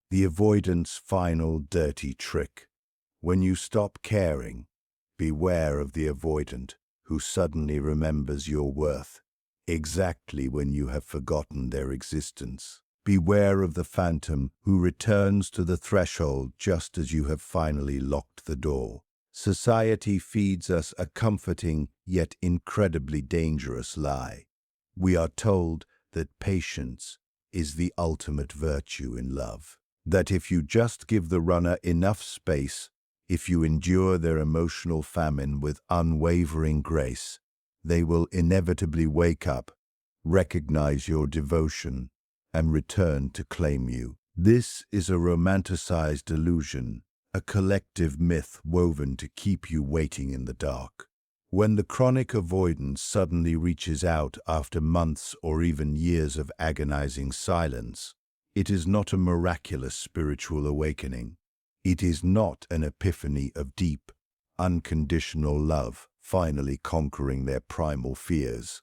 The avoidant's final dirty trick. When you stop caring, beware of the avoidant who suddenly remembers your worth, exactly when you have forgotten their existence. Beware of the phantom who returns to the threshold just as you have finally locked the door. Society feeds us a comforting yet incredibly dangerous lie. We are told that patience is the ultimate virtue in love. That if you just give the runner enough space, if you endure their emotional famine with unwavering grace, they will inevitably wake up, recognize your devotion, and return to claim you. This is a romanticized illusion, a collective myth woven to keep you waiting in the dark. When the chronic avoidance suddenly reaches out after months or even years of agonizing silence, it is not a miraculous spiritual awakening. It is not an epiphany of deep, unconditional love finally conquering their primal fears.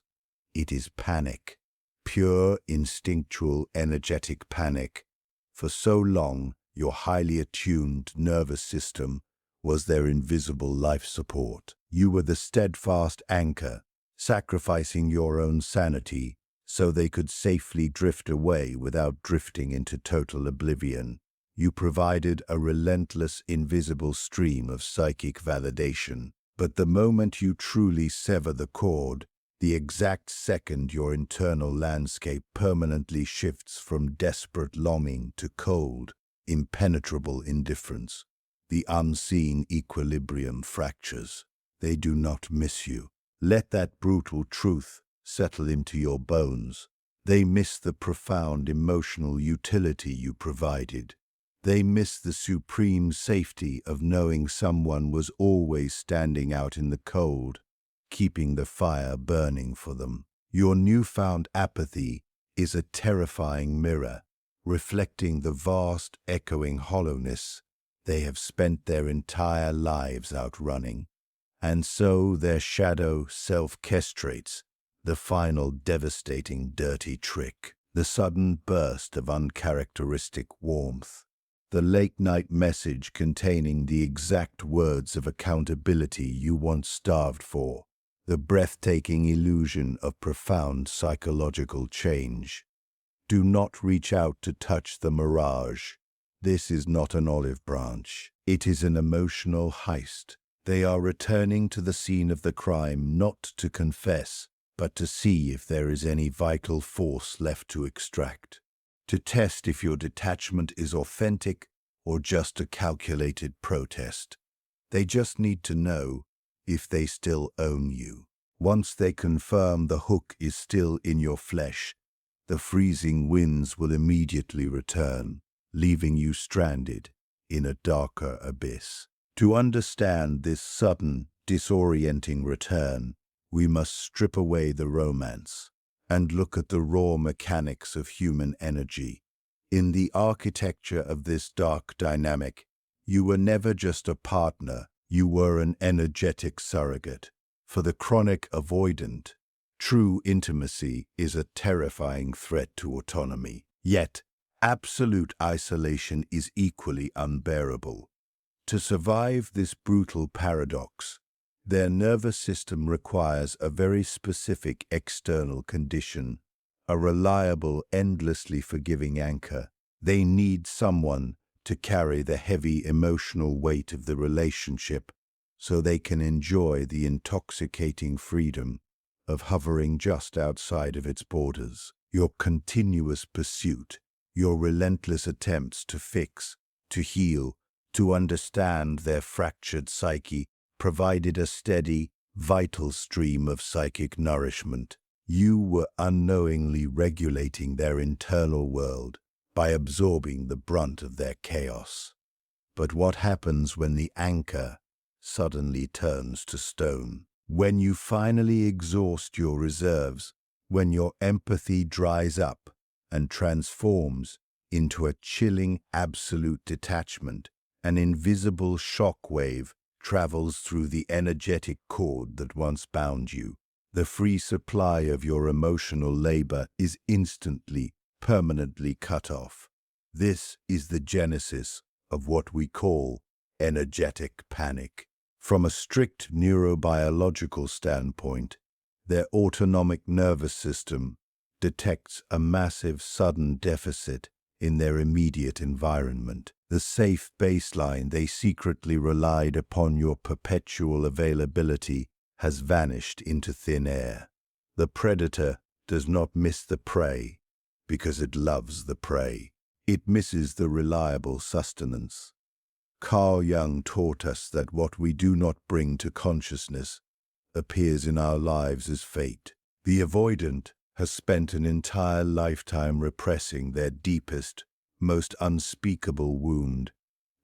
It is panic, pure, instinctual, energetic panic. For so long, your highly attuned nervous system was their invisible life support. You were the steadfast anchor, sacrificing your own sanity so they could safely drift away without drifting into total oblivion. You provided a relentless, invisible stream of psychic validation. But the moment you truly sever the cord, the exact second your internal landscape permanently shifts from desperate longing to cold, impenetrable indifference, the unseen equilibrium fractures. They do not miss you. Let that brutal truth settle into your bones. They miss the profound emotional utility you provided. They miss the supreme safety of knowing someone was always standing out in the cold, keeping the fire burning for them. Your newfound apathy is a terrifying mirror, reflecting the vast, echoing hollowness they have spent their entire lives outrunning. And so their shadow self-castrates, the final devastating dirty trick, the sudden burst of uncharacteristic warmth, the late-night message containing the exact words of accountability you once starved for, the breathtaking illusion of profound psychological change. Do not reach out to touch the mirage. This is not an olive branch. It is an emotional heist. They are returning to the scene of the crime not to confess, but to see if there is any vital force left to extract, to test if your detachment is authentic or just a calculated protest. They just need to know if they still own you. Once they confirm the hook is still in your flesh, the freezing winds will immediately return, leaving you stranded in a darker abyss. To understand this sudden, disorienting return, we must strip away the romance and look at the raw mechanics of human energy. In the architecture of this dark dynamic, you were never just a partner, you were an energetic surrogate. For the chronic avoidant, true intimacy is a terrifying threat to autonomy. Yet, absolute isolation is equally unbearable. To survive this brutal paradox, their nervous system requires a very specific external condition, a reliable, endlessly forgiving anchor. They need someone to carry the heavy emotional weight of the relationship so they can enjoy the intoxicating freedom of hovering just outside of its borders. Your continuous pursuit, your relentless attempts to fix, to heal, to understand their fractured psyche provided a steady, vital stream of psychic nourishment. You were unknowingly regulating their internal world by absorbing the brunt of their chaos. But what happens when the anchor suddenly turns to stone? When you finally exhaust your reserves, when your empathy dries up and transforms into a chilling absolute detachment, an invisible shockwave travels through the energetic cord that once bound you. The free supply of your emotional labor is instantly, permanently cut off. This is the genesis of what we call energetic panic. From a strict neurobiological standpoint, their autonomic nervous system detects a massive sudden deficit in their immediate environment. The safe baseline they secretly relied upon, your perpetual availability, has vanished into thin air. The predator does not miss the prey because it loves the prey. It misses the reliable sustenance. Carl Jung taught us that what we do not bring to consciousness appears in our lives as fate. The avoidant has spent an entire lifetime repressing their deepest, most unspeakable wound,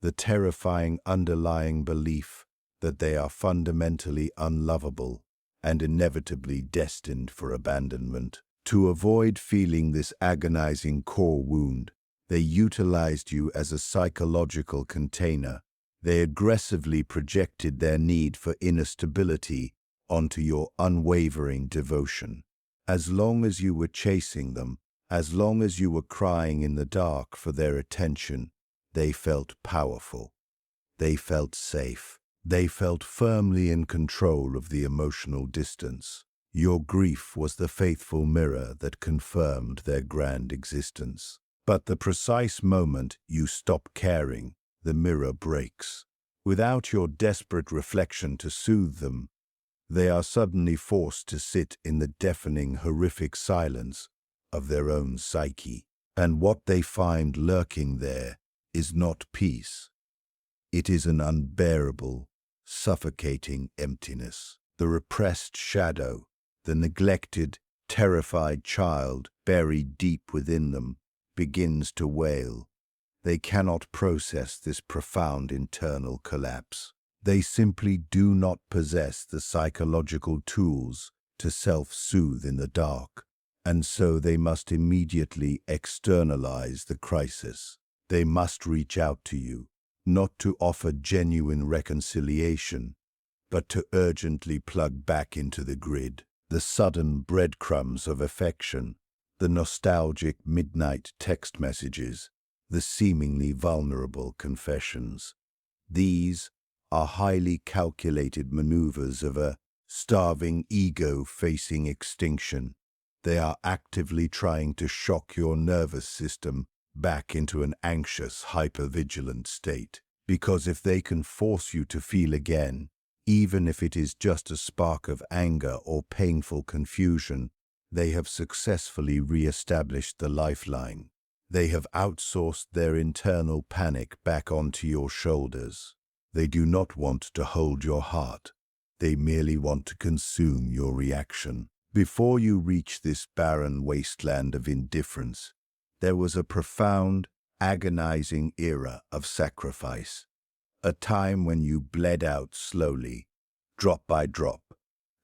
the terrifying underlying belief that they are fundamentally unlovable and inevitably destined for abandonment. To avoid feeling this agonizing core wound, they utilized you as a psychological container. They aggressively projected their need for inner stability onto your unwavering devotion. As long as you were chasing them, as long as you were crying in the dark for their attention, they felt powerful. They felt safe. They felt firmly in control of the emotional distance. Your grief was the faithful mirror that confirmed their grand existence. But the precise moment you stop caring, the mirror breaks. Without your desperate reflection to soothe them, they are suddenly forced to sit in the deafening, horrific silence of their own psyche. And what they find lurking there is not peace. It is an unbearable, suffocating emptiness. The repressed shadow, the neglected, terrified child buried deep within them, begins to wail. They cannot process this profound internal collapse. They simply do not possess the psychological tools to self-soothe in the dark, and so they must immediately externalize the crisis. They must reach out to you, not to offer genuine reconciliation, but to urgently plug back into the grid. The sudden breadcrumbs of affection, the nostalgic midnight text messages, the seemingly vulnerable confessions. These are highly calculated maneuvers of a starving ego facing extinction. They are actively trying to shock your nervous system back into an anxious, hypervigilant state. Because if they can force you to feel again, even if it is just a spark of anger or painful confusion, they have successfully re-established the lifeline. They have outsourced their internal panic back onto your shoulders. They do not want to hold your heart. They merely want to consume your reaction. Before you reach this barren wasteland of indifference, there was a profound, agonizing era of sacrifice. A time when you bled out slowly, drop by drop,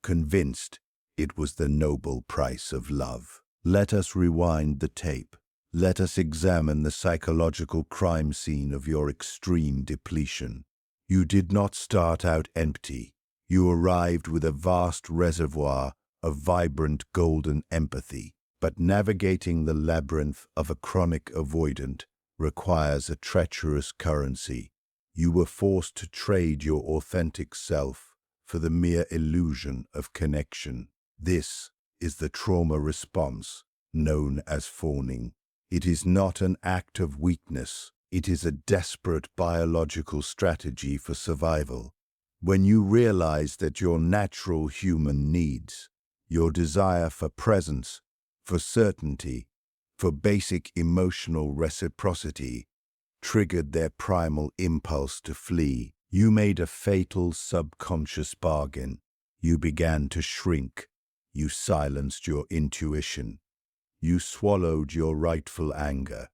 convinced it was the noble price of love. Let us rewind the tape. Let us examine the psychological crime scene of your extreme depletion. You did not start out empty. You arrived with a vast reservoir of vibrant golden empathy. But navigating the labyrinth of a chronic avoidant requires a treacherous currency. You were forced to trade your authentic self for the mere illusion of connection. This is the trauma response known as fawning. It is not an act of weakness. It is a desperate biological strategy for survival. When you realize that your natural human needs, your desire for presence, for certainty, for basic emotional reciprocity, triggered their primal impulse to flee, you made a fatal subconscious bargain. You began to shrink. You silenced your intuition. You swallowed your rightful anger,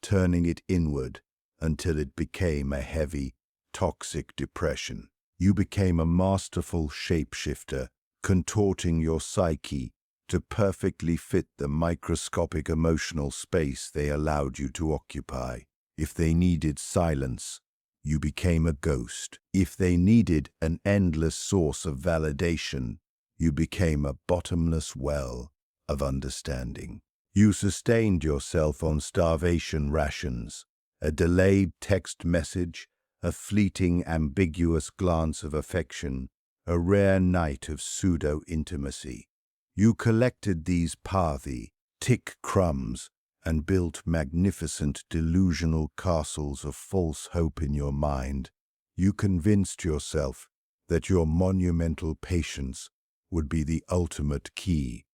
turning it inward until it became a heavy, toxic depression. You became a masterful shapeshifter, contorting your psyche to perfectly fit the microscopic emotional space they allowed you to occupy. If they needed silence, you became a ghost. If they needed an endless source of validation, you became a bottomless well of understanding. You sustained yourself on starvation rations, a delayed text message, a fleeting ambiguous glance of affection, a rare night of pseudo-intimacy. You collected these pathy, tick crumbs and built magnificent delusional castles of false hope in your mind. You convinced yourself that your monumental patience would be the ultimate key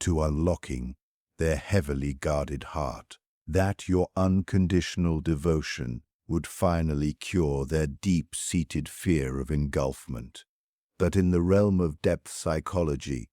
to unlocking their heavily guarded heart, that your unconditional devotion would finally cure their deep-seated fear of engulfment. But in the realm of depth psychology,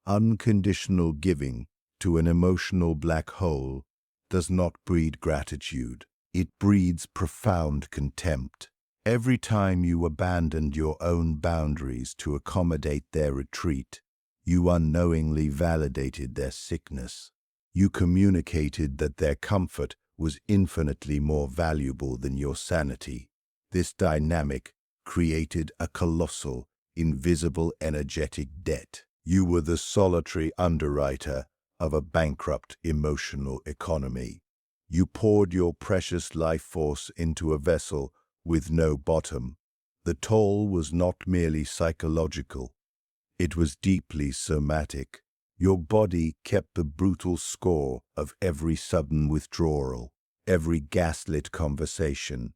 unconditional giving to an emotional black hole does not breed gratitude. It breeds profound contempt. Every time you abandoned your own boundaries to accommodate their retreat, you unknowingly validated their sickness. You communicated that their comfort was infinitely more valuable than your sanity. This dynamic created a colossal, invisible energetic debt. You were the solitary underwriter of a bankrupt emotional economy. You poured your precious life force into a vessel with no bottom. The toll was not merely psychological. It was deeply somatic. Your body kept the brutal score of every sudden withdrawal, every gaslit conversation,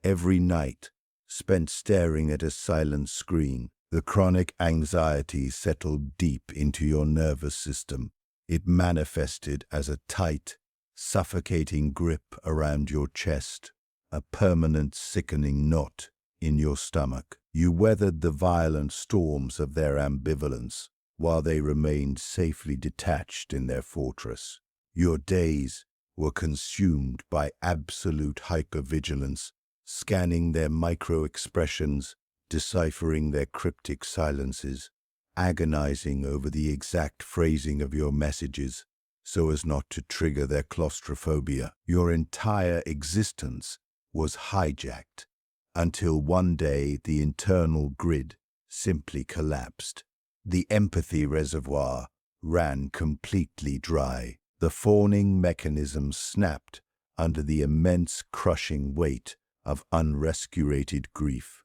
every night spent staring at a silent screen. The chronic anxiety settled deep into your nervous system. It manifested as a tight, suffocating grip around your chest, a permanent sickening knot in your stomach. You weathered the violent storms of their ambivalence while they remained safely detached in their fortress. Your days were consumed by absolute hypervigilance, scanning their micro-expressions, deciphering their cryptic silences, agonizing over the exact phrasing of your messages so as not to trigger their claustrophobia. Your entire existence was hijacked until one day the internal grid simply collapsed. The empathy reservoir ran completely dry. The fawning mechanism snapped under the immense crushing weight of unrescued grief.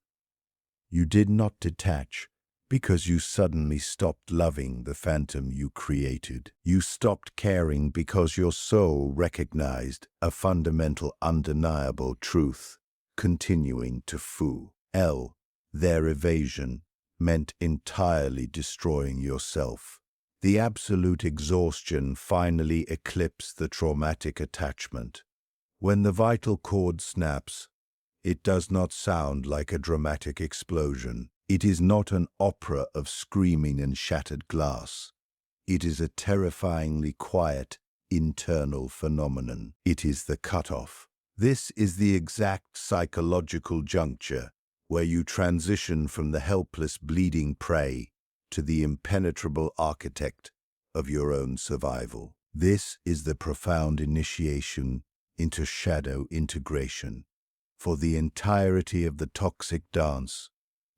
You did not detach because you suddenly stopped loving the phantom you created. You stopped caring because your soul recognized a fundamental, undeniable truth, continuing to fool. Their evasion meant entirely destroying yourself. The absolute exhaustion finally eclipsed the traumatic attachment. When the vital cord snaps, it does not sound like a dramatic explosion. It is not an opera of screaming and shattered glass. It is a terrifyingly quiet, internal phenomenon. It is the cutoff. This is the exact psychological juncture where you transition from the helpless, bleeding prey to the impenetrable architect of your own survival. This is the profound initiation into shadow integration. For the entirety of the toxic dance,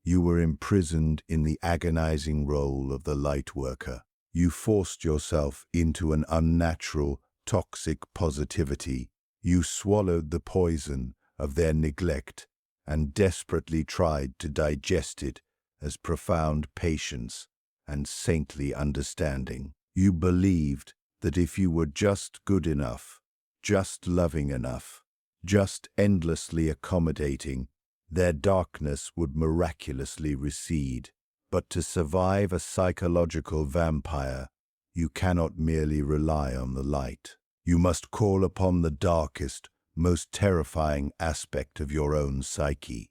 you were imprisoned in the agonizing role of the light worker. You forced yourself into an unnatural, toxic positivity. You swallowed the poison of their neglect and desperately tried to digest it as profound patience and saintly understanding. You believed that if you were just good enough, just loving enough, just endlessly accommodating, their darkness would miraculously recede. But to survive a psychological vampire, you cannot merely rely on the light. You must call upon the darkest, most terrifying aspect of your own psyche,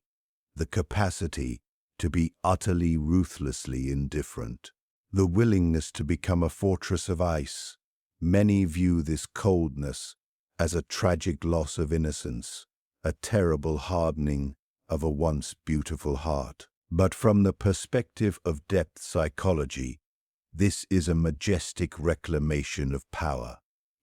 the capacity to be utterly ruthlessly indifferent, the willingness to become a fortress of ice. Many view this coldness as a tragic loss of innocence, a terrible hardening of a once beautiful heart. But from the perspective of depth psychology, this is a majestic reclamation of power.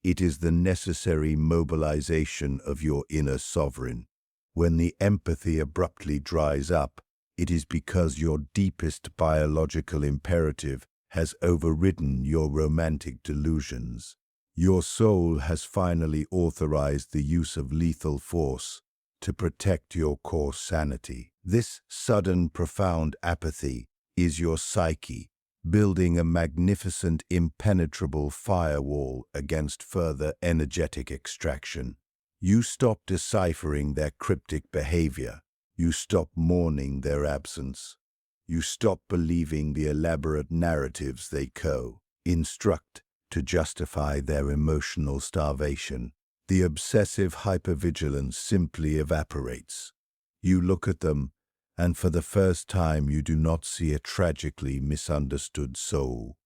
It is the necessary mobilization of your inner sovereign. When the empathy abruptly dries up, it is because your deepest biological imperative has overridden your romantic delusions. Your soul has finally authorized the use of lethal force to protect your core sanity. This sudden, profound apathy is your psyche building a magnificent, impenetrable firewall against further energetic extraction. You stop deciphering their cryptic behavior. You stop mourning their absence. You stop believing the elaborate narratives they instruct to justify their emotional starvation. The obsessive hypervigilance simply evaporates. You look at them, and for the first time you do not see a tragically misunderstood soul.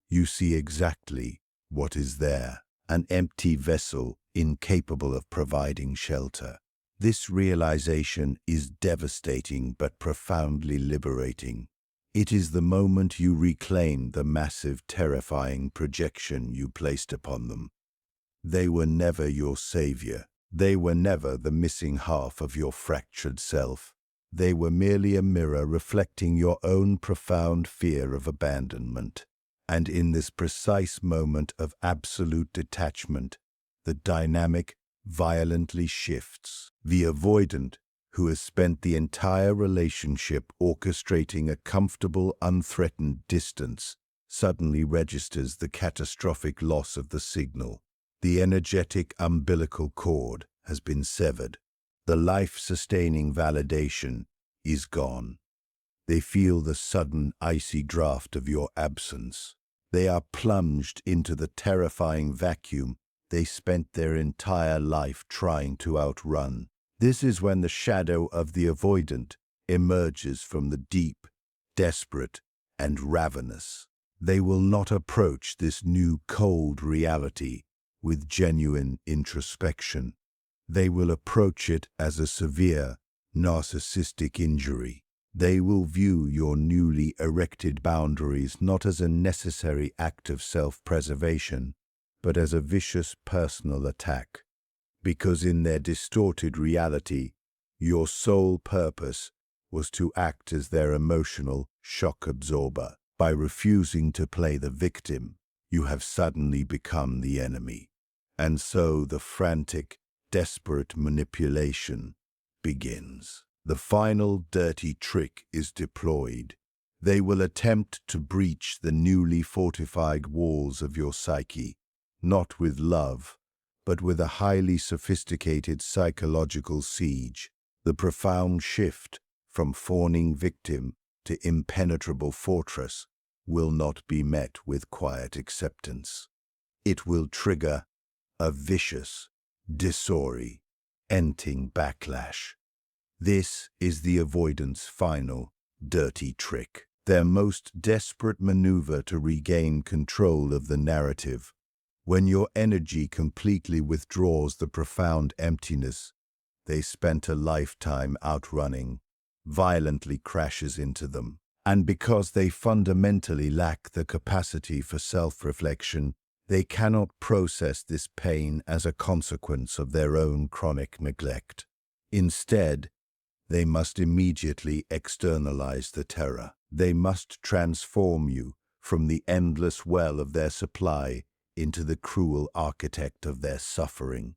You see exactly what is there, an empty vessel incapable of providing shelter. This realization is devastating but profoundly liberating. It is the moment you reclaim the massive, terrifying projection you placed upon them. They were never your savior. They were never the missing half of your fractured self. They were merely a mirror reflecting your own profound fear of abandonment. And in this precise moment of absolute detachment, the dynamic violently shifts. The avoidant, who has spent the entire relationship orchestrating a comfortable, unthreatened distance, suddenly registers the catastrophic loss of the signal. The energetic umbilical cord has been severed. The life-sustaining validation is gone. They feel the sudden icy draft of your absence. They are plunged into the terrifying vacuum they spent their entire life trying to outrun. This is when the shadow of the avoidant emerges from the deep, desperate, and ravenous. They will not approach this new cold reality with genuine introspection. They will approach it as a severe, narcissistic injury. They will view your newly erected boundaries not as a necessary act of self-preservation, but as a vicious personal attack. Because in their distorted reality, your sole purpose was to act as their emotional shock absorber. By refusing to play the victim, you have suddenly become the enemy. And so the frantic, desperate manipulation begins. The final dirty trick is deployed. They will attempt to breach the newly fortified walls of your psyche, not with love, but with a highly sophisticated psychological siege. The profound shift from fawning victim to impenetrable fortress will not be met with quiet acceptance. It will trigger a vicious, disorienting backlash. This is the avoidant's final, dirty trick, their most desperate maneuver to regain control of the narrative. When your energy completely withdraws the profound emptiness they spent a lifetime outrunning, violently crashes into them. And because they fundamentally lack the capacity for self-reflection, they cannot process this pain as a consequence of their own chronic neglect. Instead, they must immediately externalize the terror. They must transform you from the endless well of their supply into the cruel architect of their suffering.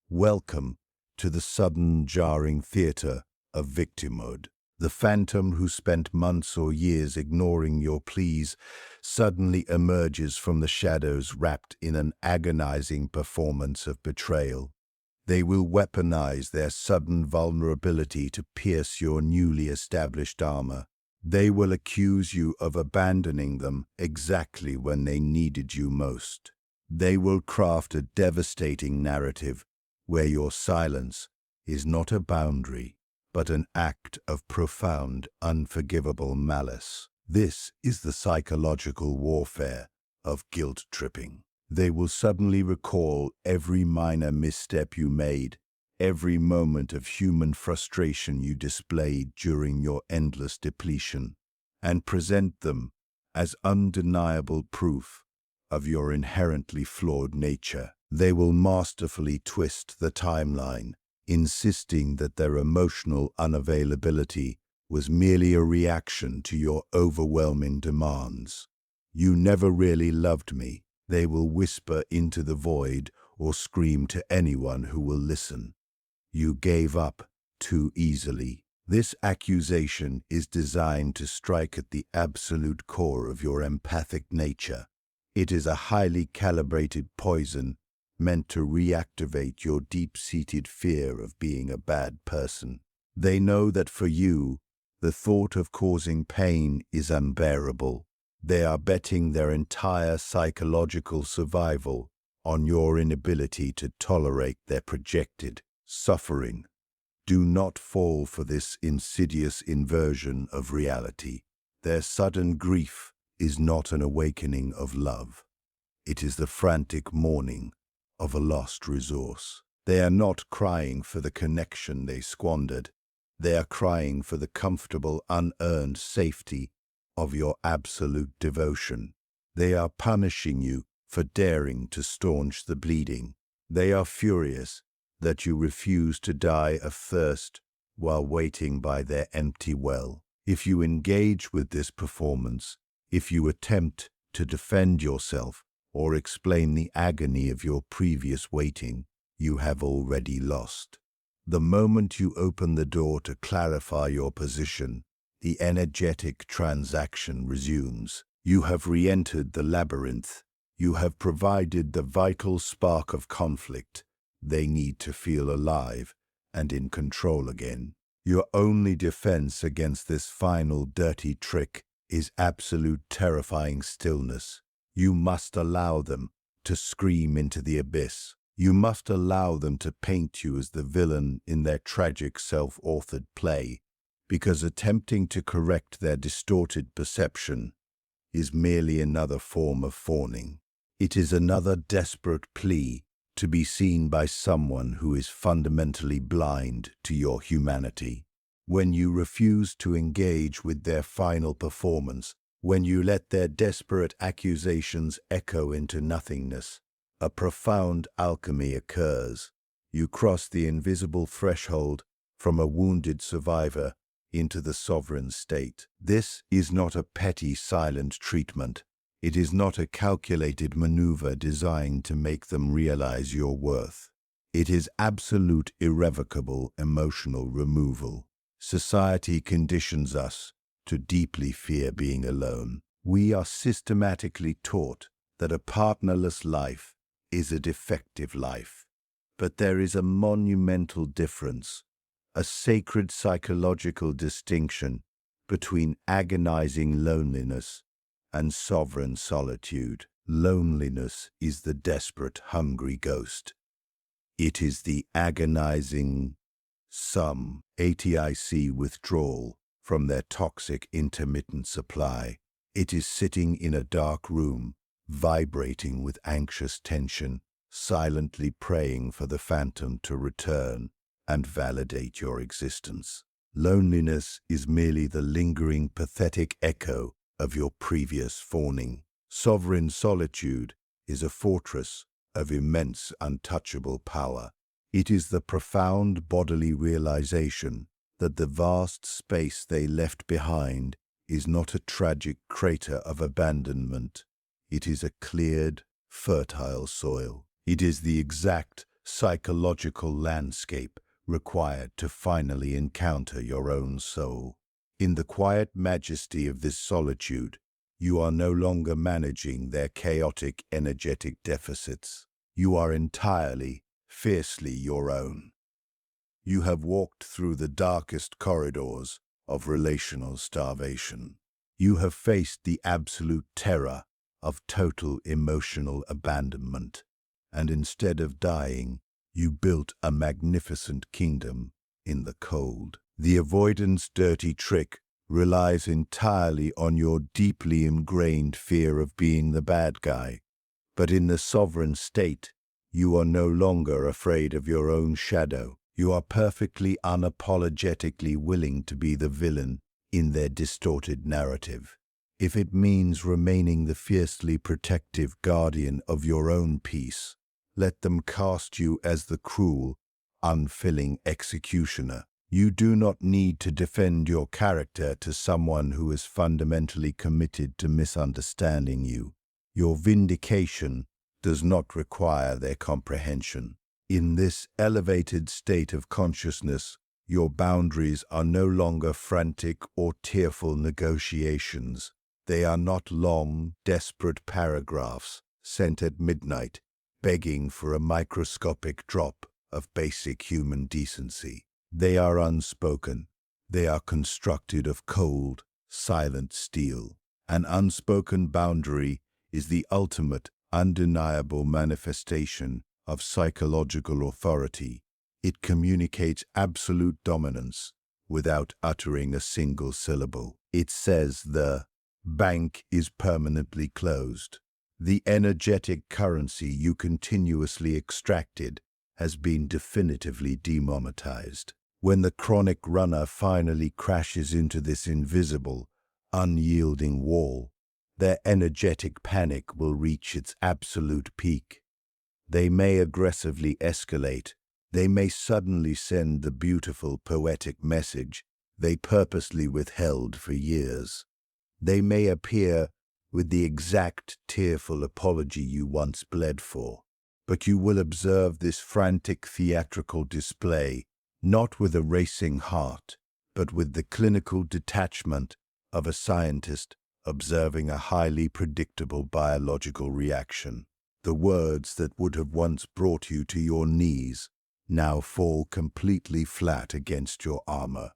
Welcome to the sudden, jarring theater of victimhood. The phantom who spent months or years ignoring your pleas suddenly emerges from the shadows wrapped in an agonizing performance of betrayal. They will weaponize their sudden vulnerability to pierce your newly established armor. They will accuse you of abandoning them exactly when they needed you most. They will craft a devastating narrative where your silence is not a boundary, but an act of profound, unforgivable malice. This is the psychological warfare of guilt-tripping. They will suddenly recall every minor misstep you made, every moment of human frustration you displayed during your endless depletion, and present them as undeniable proof of your inherently flawed nature. They will masterfully twist the timeline, insisting that their emotional unavailability was merely a reaction to your overwhelming demands. You never really loved me. They will whisper into the void or scream to anyone who will listen. You gave up too easily. This accusation is designed to strike at the absolute core of your empathic nature. It is a highly calibrated poison meant to reactivate your deep-seated fear of being a bad person. They know that for you, the thought of causing pain is unbearable. They are betting their entire psychological survival on your inability to tolerate their projected suffering. Do not fall for this insidious inversion of reality. Their sudden grief is not an awakening of love. It is the frantic mourning of a lost resource. They are not crying for the connection they squandered. They are crying for the comfortable, unearned safety of your absolute devotion. They are punishing you for daring to staunch the bleeding. They are furious that you refuse to die of thirst while waiting by their empty well. If you engage with this performance, if you attempt to defend yourself or explain the agony of your previous waiting, you have already lost. The moment you open the door to clarify your position, the energetic transaction resumes. You have re-entered the labyrinth. You have provided the vital spark of conflict they need to feel alive and in control again. Your only defense against this final dirty trick is absolute terrifying stillness. You must allow them to scream into the abyss. You must allow them to paint you as the villain in their tragic self-authored play, because attempting to correct their distorted perception is merely another form of fawning. It is another desperate plea to be seen by someone who is fundamentally blind to your humanity. When you refuse to engage with their final performance, when you let their desperate accusations echo into nothingness, a profound alchemy occurs. You cross the invisible threshold from a wounded survivor into the sovereign state. This is not a petty, silent treatment. It is not a calculated maneuver designed to make them realize your worth. It is absolute, irrevocable emotional removal. Society conditions us to deeply fear being alone. We are systematically taught that a partnerless life is a defective life. But there is a monumental difference, a sacred psychological distinction between agonizing loneliness and sovereign solitude. Loneliness is the desperate, hungry ghost. It is the agonizing withdrawal from their toxic intermittent supply. It is sitting in a dark room, vibrating with anxious tension, silently praying for the phantom to return and validate your existence. Loneliness is merely the lingering, pathetic echo of your previous fawning. Sovereign solitude is a fortress of immense, untouchable power. It is the profound bodily realization that the vast space they left behind is not a tragic crater of abandonment. It is a cleared, fertile soil. It is the exact psychological landscape required to finally encounter your own soul. In the quiet majesty of this solitude, you are no longer managing their chaotic energetic deficits. You are entirely, fiercely your own. You have walked through the darkest corridors of relational starvation. You have faced the absolute terror of total emotional abandonment, and instead of dying, you built a magnificent kingdom in the cold. The avoidance dirty trick relies entirely on your deeply ingrained fear of being the bad guy. But in the sovereign state, you are no longer afraid of your own shadow. You are perfectly unapologetically willing to be the villain in their distorted narrative. If it means remaining the fiercely protective guardian of your own peace, let them cast you as the cruel, unfilling executioner. You do not need to defend your character to someone who is fundamentally committed to misunderstanding you. Your vindication does not require their comprehension. In this elevated state of consciousness, your boundaries are no longer frantic or tearful negotiations. They are not long, desperate paragraphs sent at midnight, begging for a microscopic drop of basic human decency. They are unspoken. They are constructed of cold, silent steel. An unspoken boundary is the ultimate, undeniable manifestation of psychological authority. It communicates absolute dominance without uttering a single syllable. It says the bank is permanently closed. The energetic currency you continuously extracted has been definitively demonetized. When the chronic runner finally crashes into this invisible, unyielding wall, their energetic panic will reach its absolute peak. They may aggressively escalate. They may suddenly send the beautiful poetic message they purposely withheld for years. They may appear with the exact tearful apology you once bled for. But you will observe this frantic theatrical display not with a racing heart, but with the clinical detachment of a scientist observing a highly predictable biological reaction. The words that would have once brought you to your knees now fall completely flat against your armor.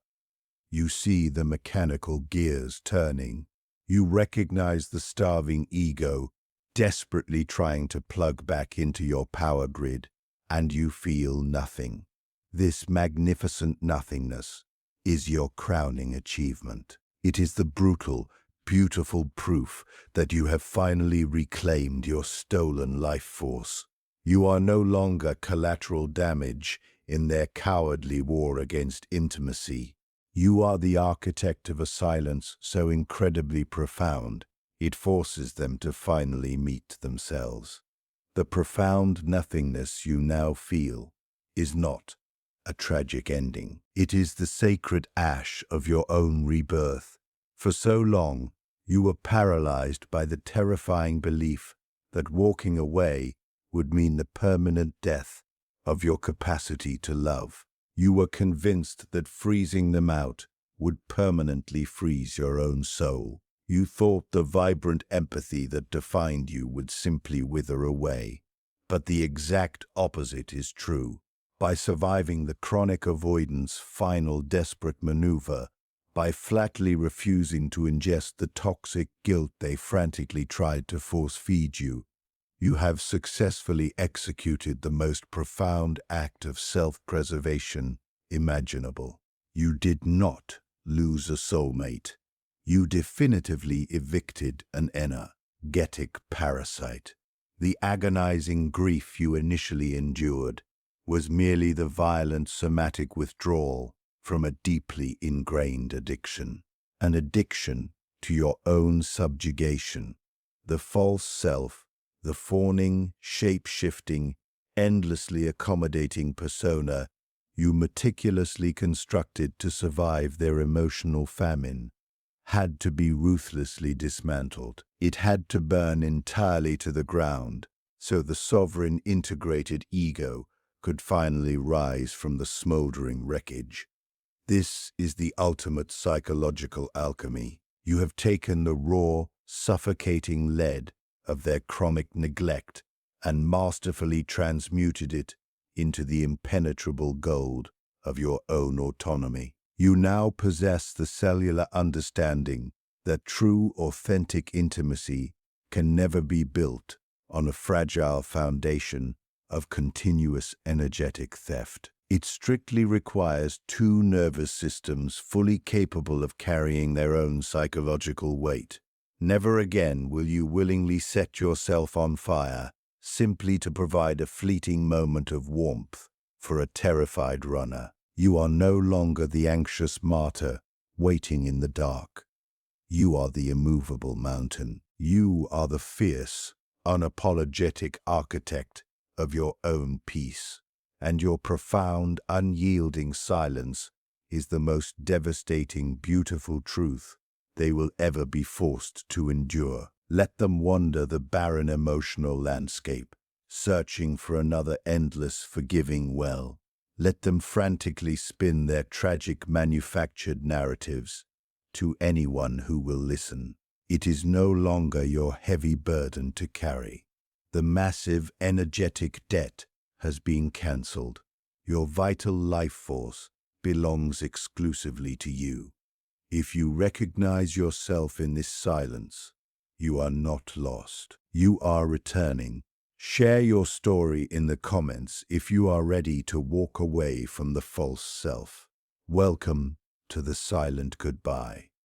You see the mechanical gears turning. You recognize the starving ego desperately trying to plug back into your power grid, and you feel nothing. This magnificent nothingness is your crowning achievement. It is the brutal, beautiful proof that you have finally reclaimed your stolen life force. You are no longer collateral damage in their cowardly war against intimacy. You are the architect of a silence so incredibly profound, it forces them to finally meet themselves. The profound nothingness you now feel is not a tragic ending. It is the sacred ash of your own rebirth. For so long, you were paralyzed by the terrifying belief that walking away would mean the permanent death of your capacity to love. You were convinced that freezing them out would permanently freeze your own soul. You thought the vibrant empathy that defined you would simply wither away. But the exact opposite is true. By surviving the chronic avoidance final desperate maneuver, by flatly refusing to ingest the toxic guilt they frantically tried to force-feed you, you have successfully executed the most profound act of self-preservation imaginable. You did not lose a soulmate. You definitively evicted an energetic parasite. The agonizing grief you initially endured was merely the violent somatic withdrawal from a deeply ingrained addiction. An addiction to your own subjugation. The false self, the fawning, shape-shifting, endlessly accommodating persona you meticulously constructed to survive their emotional famine, had to be ruthlessly dismantled. It had to burn entirely to the ground so the sovereign integrated ego could finally rise from the smoldering wreckage. This is the ultimate psychological alchemy. You have taken the raw, suffocating lead of their chronic neglect and masterfully transmuted it into the impenetrable gold of your own autonomy. You now possess the cellular understanding that true, authentic intimacy can never be built on a fragile foundation of continuous energetic theft. It strictly requires two nervous systems fully capable of carrying their own psychological weight. Never again will you willingly set yourself on fire simply to provide a fleeting moment of warmth for a terrified runner. You are no longer the anxious martyr waiting in the dark. You are the immovable mountain. You are the fierce, unapologetic architect of your own peace. And your profound, unyielding silence is the most devastating, beautiful truth they will ever be forced to endure. Let them wander the barren emotional landscape, searching for another endless forgiving well. Let them frantically spin their tragic manufactured narratives to anyone who will listen. It is no longer your heavy burden to carry. The massive energetic debt has been cancelled. Your vital life force belongs exclusively to you. If you recognize yourself in this silence, you are not lost. You are returning. Share your story in the comments if you are ready to walk away from the false self. Welcome to the silent goodbye.